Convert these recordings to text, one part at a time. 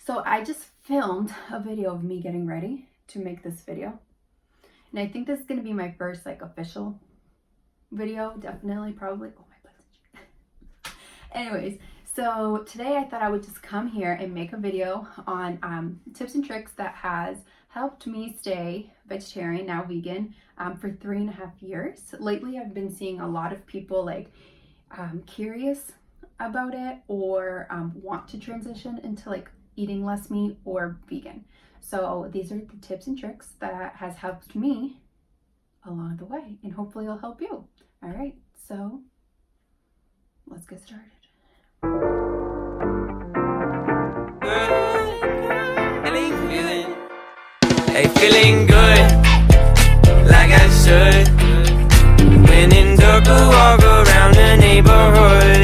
So I just filmed a video of me getting ready to make this video. And I think this is going to be my first like official video, definitely, probably. Oh, my butt's Anyways, so today I thought I would just come here and make a video on tips and tricks that has helped me stay vegetarian, now vegan, for 3.5 years. Lately, I've been seeing a lot of people like curious about it or want to transition into like eating less meat or vegan. So these are the tips and tricks that has helped me along the way, and hopefully it'll help you. All right, so let's get started. Hey, feeling good, like I should. When in dark, walk around the neighborhood,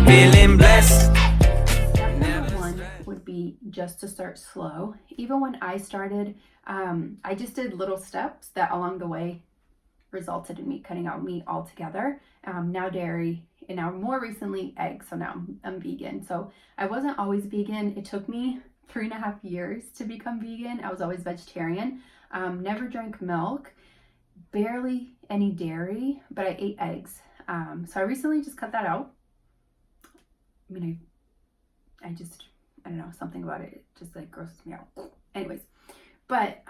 feeling blessed. Step number one would be just to start slow. Even when I started, I just did little steps that along the way resulted in me cutting out meat altogether. Now dairy, and now more recently eggs. So now I'm vegan. So I wasn't always vegan. It took me 3.5 years to become vegan. I was always vegetarian. Never drank milk, barely any dairy, but I ate eggs. So I recently just cut that out. I mean, I don't know, something about it just like grosses me out. Anyways, but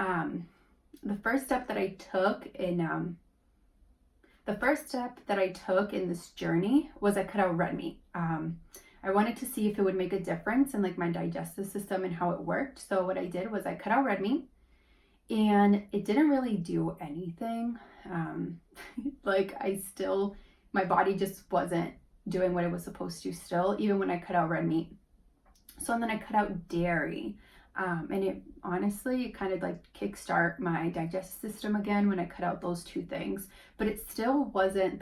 the first step that I took in this journey was I cut out red meat. I wanted to see if it would make a difference in like my digestive system and how it worked. So what I did was I cut out red meat, and it didn't really do anything. Like my body just wasn't doing what it was supposed to still, even when I cut out red meat. So then I cut out dairy. And it honestly, it kind of like kickstart my digestive system again when I cut out those two things. But it still wasn't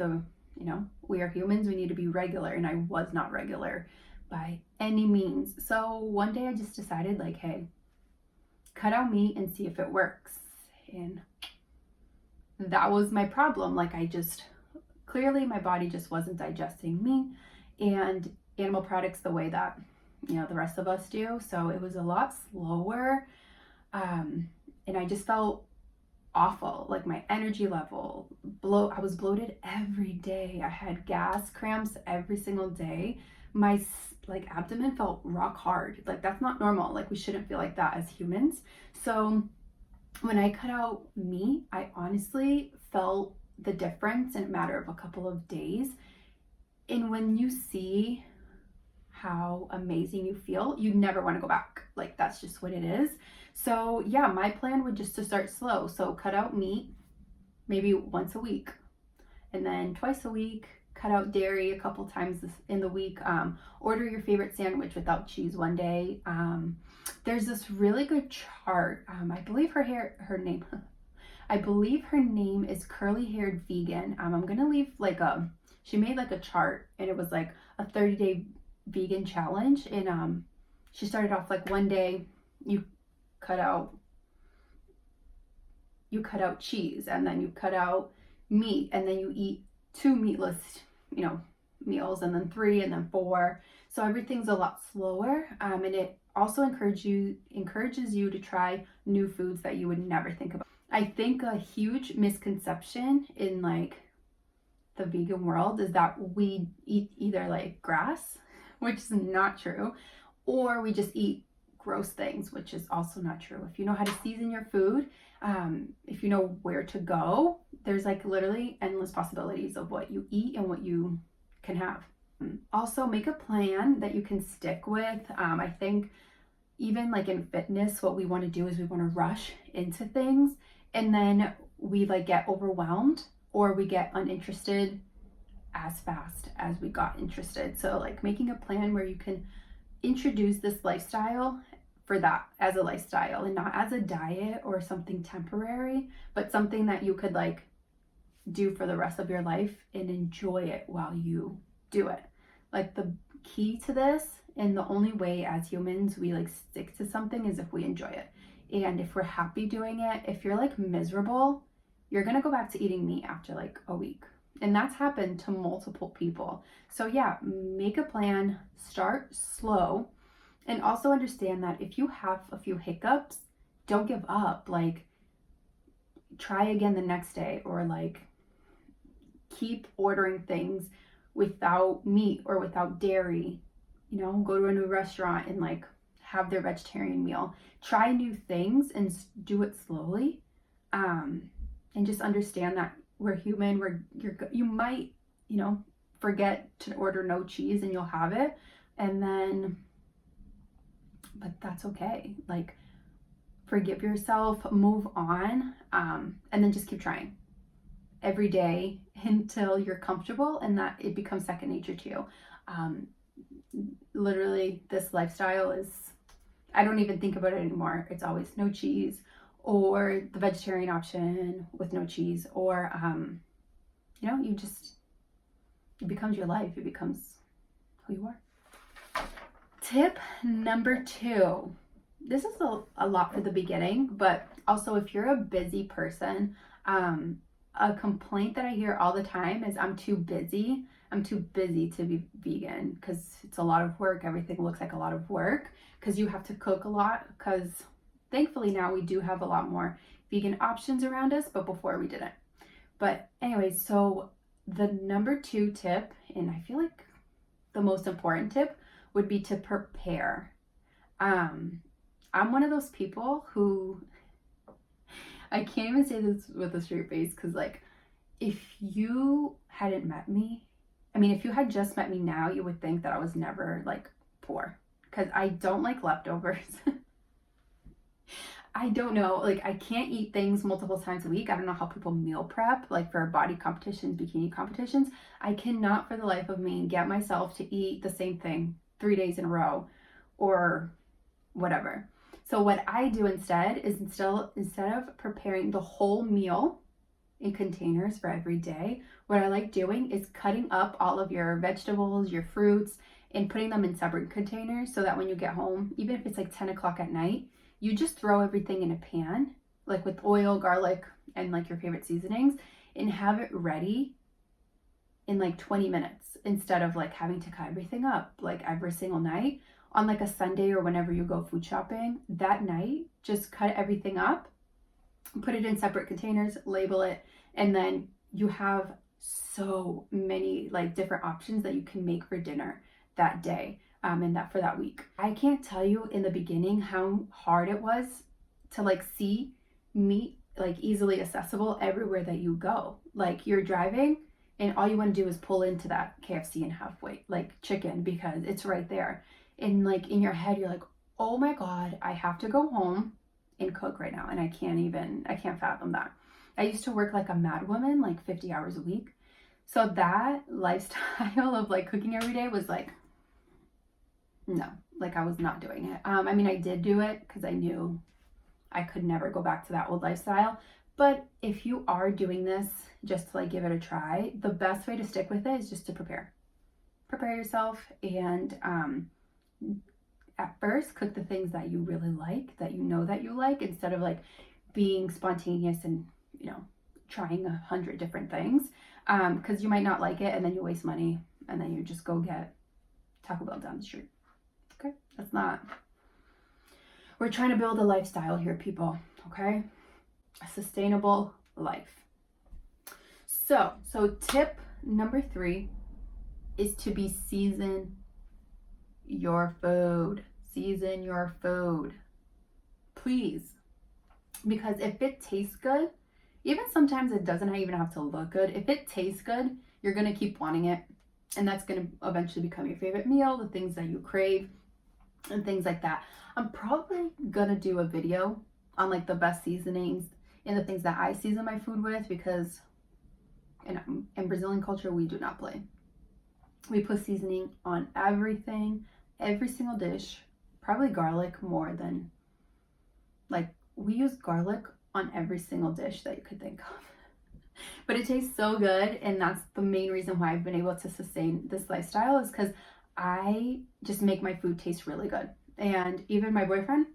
we are humans, we need to be regular, and I was not regular by any means. So one day I just decided like, hey, cut out meat and see if it works. And that was my problem. Like clearly my body just wasn't digesting meat and animal products the way that the rest of us do. So it was a lot slower, and I just felt awful. Like my energy level, I was bloated every day. I had gas cramps every single day. My abdomen felt rock hard. Like that's not normal. Like we shouldn't feel like that as humans. So when I cut out meat, I honestly felt the difference in a matter of a couple of days. And when you see how amazing you feel, you never want to go back. Like that's just what it is. So yeah, my plan would just to start slow. So cut out meat maybe once a week, and then twice a week, cut out dairy a couple times in the week. Order your favorite sandwich without cheese one day. There's this really good chart. I believe her name is Curlyhairvegan. I'm gonna leave she made like a chart, and it was like a 30-day vegan challenge, and she started off like one day you cut out cheese, and then you cut out meat, and then you eat 2 meatless meals, and then 3, and then 4. So everything's a lot slower, and it also encourages you to try new foods that you would never think about. I think a huge misconception in like the vegan world is that we eat either like grass, which is not true, or we just eat gross things, which is also not true. If you know how to season your food, if you know where to go, there's like literally endless possibilities of what you eat and what you can have. Also, make a plan that you can stick with. I think even like in fitness, what we want to do is we want to rush into things, and then we like get overwhelmed, or we get uninterested as fast as we got interested. So like making a plan where you can introduce this lifestyle for that as a lifestyle, and not as a diet or something temporary, but something that you could like do for the rest of your life and enjoy it while you do it. Like the key to this, and the only way as humans we like stick to something, is if we enjoy it. And if we're happy doing it, if you're like miserable, you're gonna go back to eating meat after like a week. And that's happened to multiple people. So yeah, make a plan, start slow, And also understand that if you have a few hiccups, don't give up. Like, try again the next day, or like keep ordering things without meat or without dairy. You know, go to a new restaurant and like have their vegetarian meal. Try new things and do it slowly. And just understand that we're human. You might, you know, forget to order no cheese and you'll have it, and then, but that's okay. Like, forgive yourself, move on, and then just keep trying every day until you're comfortable and that it becomes second nature to you. Literally, this lifestyle is, I don't even think about it anymore. It's always no cheese, or the vegetarian option with no cheese, or you know, it becomes your life. It becomes who you are. Tip number 2. This is a lot for the beginning, but also if you're a busy person, a complaint that I hear all the time is I'm too busy. I'm too busy to be vegan, because it's a lot of work. Everything looks like a lot of work because you have to cook a lot, because thankfully now we do have a lot more vegan options around us, but before we didn't. But anyway, so the number 2 tip, and I feel like the most important tip, would be to prepare. I'm one of those people who, I can't even say this with a straight face, because like, if you hadn't met me, I mean, if you had just met me now, you would think that I was never like poor, because I don't like leftovers. I don't know, like, I can't eat things multiple times a week. I don't know how people meal prep, like for body competitions, bikini competitions. I cannot for the life of me get myself to eat the same thing 3 days in a row or whatever. So what I do instead is, instead of preparing the whole meal in containers for every day, what I like doing is cutting up all of your vegetables, your fruits, and putting them in separate containers, so that when you get home, even if it's like 10 o'clock at night, you just throw everything in a pan, like with oil, garlic, and like your favorite seasonings, and have it ready in like 20 minutes, instead of like having to cut everything up like every single night. On like a Sunday or whenever you go food shopping, that night, just cut everything up, put it in separate containers, label it, and then you have so many like different options that you can make for dinner that day, and that for that week. I can't tell you in the beginning how hard it was to like see meat like easily accessible everywhere that you go. Like, you're driving and all you want to do is pull into that KFC and have like chicken, because it's right there. And like in your head, you're like, oh my God, I have to go home and cook right now. And I can't fathom that. I used to work like a mad woman, like 50 hours a week. So that lifestyle of like cooking every day was like, no, like I was not doing it. I mean, I did do it because I knew I could never go back to that old lifestyle. But if you are doing this just to like give it a try, the best way to stick with it is just to prepare yourself, and at first cook the things that you really like, that you know that you like, instead of like being spontaneous and, you know, trying 100 different things, because you might not like it, and then you waste money, and then you just go get Taco Bell down the street. Okay, that's not, we're trying to build a lifestyle here, people. Okay, a sustainable life. So tip number 3 is to season your food. Season your food, please, because if it tastes good, even sometimes it doesn't even have to look good. If it tastes good, you're gonna keep wanting it, and that's gonna eventually become your favorite meal, the things that you crave and things like that. I'm probably gonna do a video on like the best seasonings and the things that I season my food with, because in Brazilian culture, we do not play. We put seasoning on everything, every single dish, probably garlic more than, like, we use garlic on every single dish that you could think of. But it tastes so good, and that's the main reason why I've been able to sustain this lifestyle, is because I just make my food taste really good. And even my boyfriend,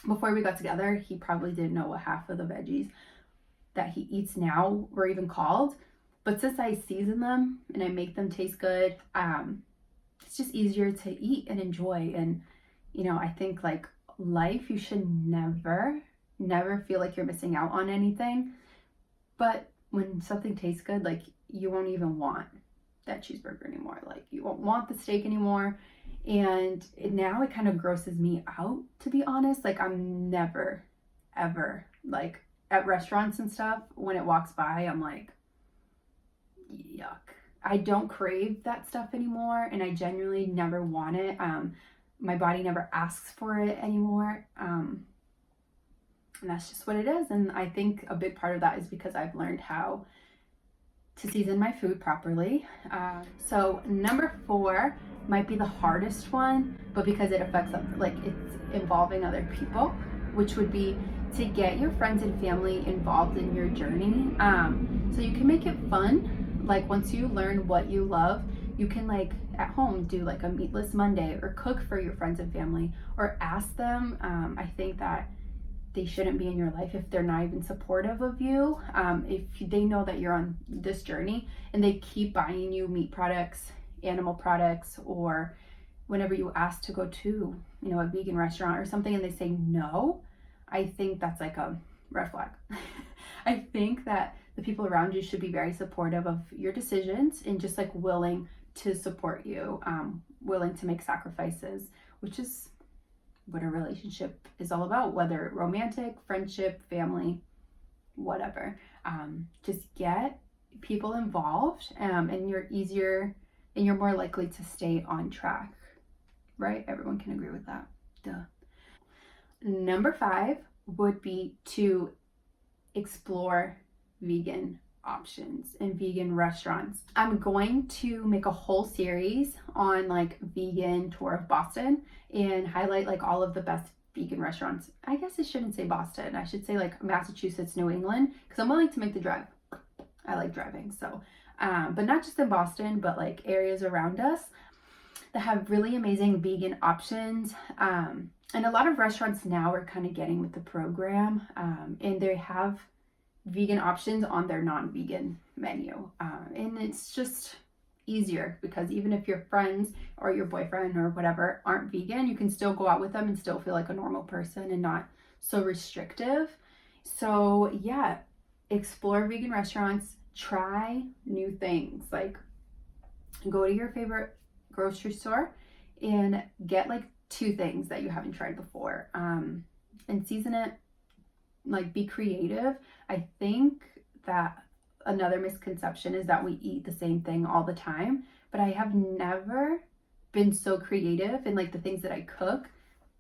before we got together, he probably didn't know what half of the veggies that he eats now were even called. But since I season them and I make them taste good, it's just easier to eat and enjoy. And you know, I think like life, you should never feel like you're missing out on anything. But when something tastes good, like you won't even want that cheeseburger anymore. Like you won't want the steak anymore. And now it kind of grosses me out, to be honest. Like I'm never, ever, like at restaurants and stuff, when it walks by, I'm like, yuck. I don't crave that stuff anymore, and I genuinely never want it. My body never asks for it anymore. And that's just what it is. And I think a big part of that is because I've learned how to season my food properly. So number 4 might be the hardest one, but because it affects, like, it's involving other people, which would be to get your friends and family involved in your journey. So you can make it fun. Like once you learn what you love, you can like at home do like a meatless Monday, or cook for your friends and family, or ask them. I think that they shouldn't be in your life if they're not even supportive of you. If they know that you're on this journey and they keep buying you meat products, animal products, or whenever you ask to go to, you know, a vegan restaurant or something and they say no, I think that's like a red flag. I think that the people around you should be very supportive of your decisions and just like willing to support you, willing to make sacrifices, which is what a relationship is all about, whether romantic, friendship, family, whatever. Just get people involved, and you're more likely to stay on track, right? Everyone can agree with that. Duh. Number 5 would be to explore vegan options in vegan restaurants. I'm going to make a whole series on like vegan tour of Boston and highlight like all of the best vegan restaurants. I guess I shouldn't say Boston. I should say like Massachusetts, New England, because I'm willing to make the drive. I like driving. So, but not just in Boston, but like areas around us that have really amazing vegan options. And a lot of restaurants now are kind of getting with the program, and they have vegan options on their non-vegan menu. And it's just easier because even if your friends or your boyfriend or whatever aren't vegan, you can still go out with them and still feel like a normal person and not so restrictive. So yeah, explore vegan restaurants, try new things, like go to your favorite grocery store and get like 2 things that you haven't tried before, and season it, like be creative. I think that another misconception is that we eat the same thing all the time, but I have never been so creative in like the things that I cook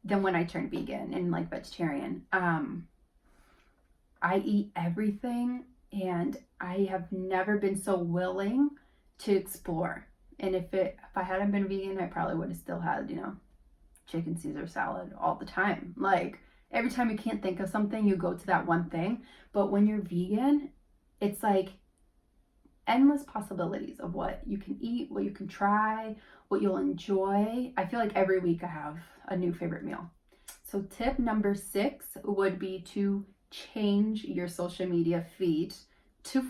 than when I turned vegan and like vegetarian. I eat everything, and I have never been so willing to explore. And if I hadn't been vegan, I probably would have still had, you know, chicken Caesar salad all the time. Like every time you can't think of something, you go to that one thing. But when you're vegan, it's like endless possibilities of what you can eat, what you can try, what you'll enjoy. I feel like every week I have a new favorite meal. So tip number 6 would be to change your social media feed to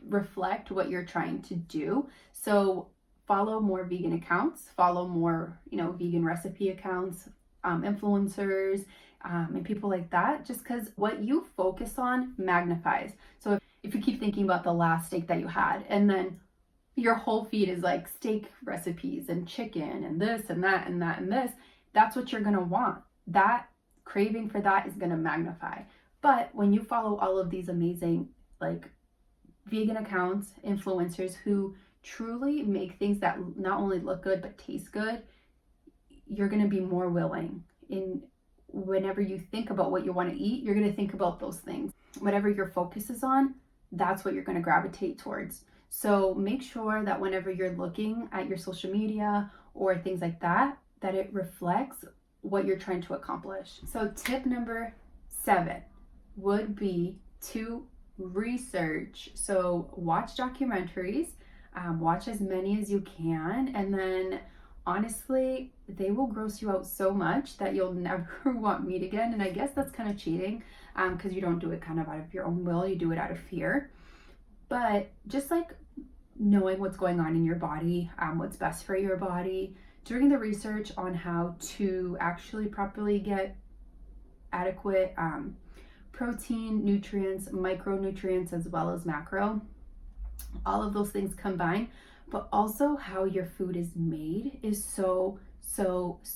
reflect what you're trying to do. So follow more vegan accounts, follow more, you know, vegan recipe accounts, influencers, and people like that, just because what you focus on magnifies. So if you keep thinking about the last steak that you had, and then your whole feed is like steak recipes and chicken and this and that and that and this, that's what you're gonna want. That craving for that is gonna magnify. But when you follow all of these amazing like vegan accounts, influencers who truly make things that not only look good but taste good, you're going to be more willing. In whenever you think about what you want to eat, you're going to think about those things. Whatever your focus is on, that's what you're going to gravitate towards. So make sure that whenever you're looking at your social media or things like that, that it reflects what you're trying to accomplish. So tip number 7 would be to research. So watch documentaries, watch as many as you can, and then honestly, they will gross you out so much that you'll never want meat again. And I guess that's kind of cheating, because you don't do it kind of out of your own will, you do it out of fear. But just like knowing what's going on in your body, what's best for your body, doing the research on how to actually properly get adequate protein, nutrients, micronutrients, as well as macro, all of those things combined, but also how your food is made is so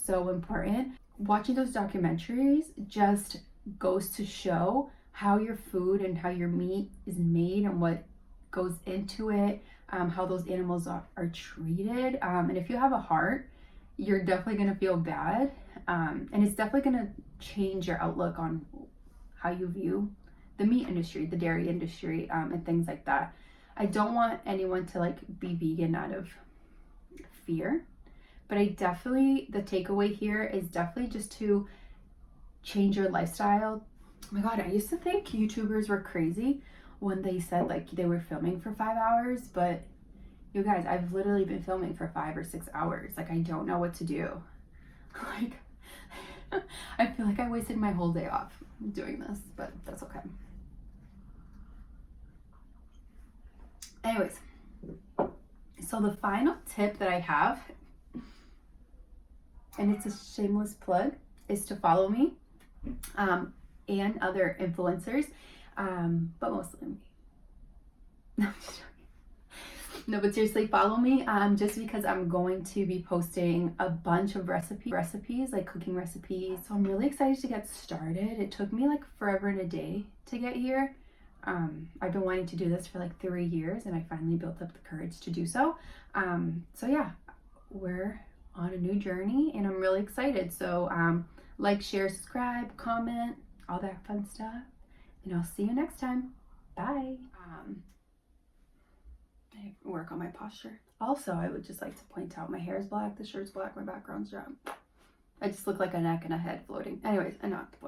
important. Watching those documentaries just goes to show how your food and how your meat is made and what goes into it, how those animals are treated. And if you have a heart, you're definitely going to feel bad. And it's definitely going to change your outlook on how you view the meat industry, the dairy industry, and things like that. I don't want anyone to like be vegan out of fear, but I definitely, the takeaway here is definitely just to change your lifestyle. Oh my God, I used to think YouTubers were crazy when they said like they were filming for 5 hours, but you guys, I've literally been filming for 5 or 6 hours. Like, I don't know what to do. Like, I feel like I wasted my whole day off doing this, but that's okay. Anyways, so the final tip that I have, and it's a shameless plug, is to follow me and other influencers, but mostly me. No, but seriously, follow me just because I'm going to be posting a bunch of recipes, like cooking recipes. So I'm really excited to get started. It took me like forever and a day to get here. I've been wanting to do this for like 3 years, and I finally built up the courage to do so. So yeah, we're on a new journey, and I'm really excited. So like, share, subscribe, comment, all that fun stuff, and I'll see you next time. Bye. I work on my posture. Also, I would just like to point out my hair is black, the shirt's black, my background's brown. I just look like a neck and a head floating. Anyways, enough.